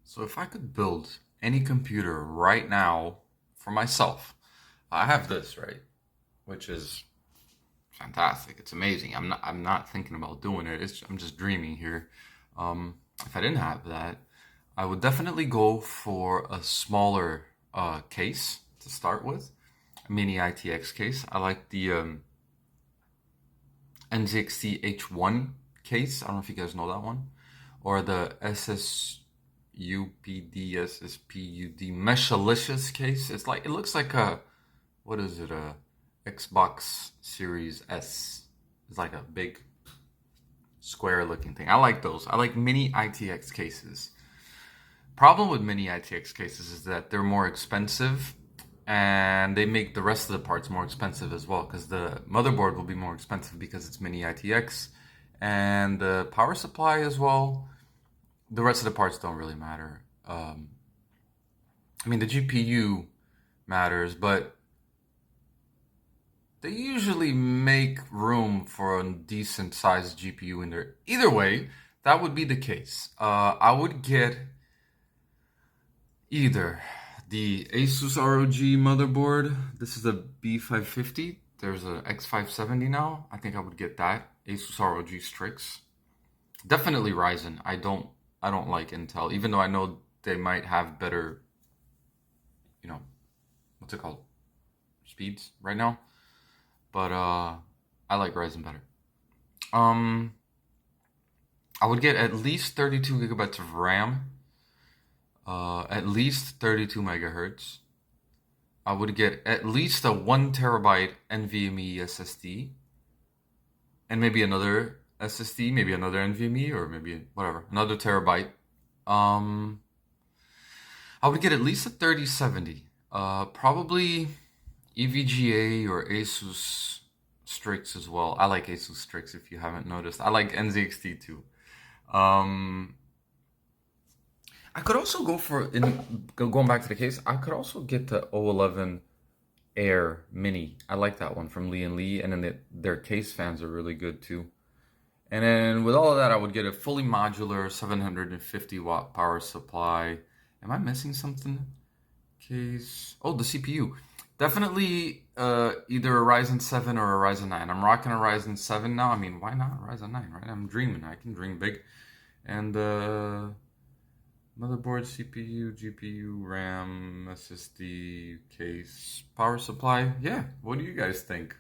So if I could build any computer right now for myself, I have this, right? Which is fantastic. It's amazing. I'm not thinking about doing it. I'm just dreaming here. If I didn't have that, I would definitely go for a smaller case to start with, a mini ITX case. I like the NZXT H1 case. I don't know if you guys know that one, or the SSUPD Meshalicious case. It looks like a what is it, a Xbox Series S. It's like a big square looking thing. I like those. I like mini ITX cases. Problem with mini ITX cases is that they're more expensive and they make the rest of the parts more expensive as well because the motherboard will be more expensive because it's mini ITX and the power supply as well. The rest of the parts don't really matter. I mean, the GPU matters, but they usually make room for a decent sized GPU in there. Either way, that would be the case. I would get either the Asus ROG motherboard. This is a B550. There's a X570 now. I think I would get that. Asus ROG Strix. Definitely Ryzen. I don't like Intel, even though I know they might have better, you know, what's it called? Speeds right now. But I like Ryzen better. Um I would get at least 32 gigabytes of RAM, at least 32 megahertz. I would get at least a 1 terabyte NVMe SSD, and maybe another SSD, maybe another NVMe, or maybe whatever, another terabyte. Um, I would get at least a 3070. Probably EVGA or Asus Strix as well. I like Asus Strix if you haven't noticed. I like NZXT too. Um, I could also go for going back to the case. I could also get the O11 Air Mini. I like that one from Lee and Lee, and then their case fans are really good too. And then with all of that, I would get a fully modular 750 watt power supply. Am I missing something? Case. Oh, the CPU. Definitely either a Ryzen 7 or a Ryzen 9. I'm rocking a Ryzen 7 now. I mean, why not Ryzen 9, right? I'm dreaming. I can dream big. And motherboard, CPU, GPU, RAM, SSD, case, power supply. Yeah, what do you guys think?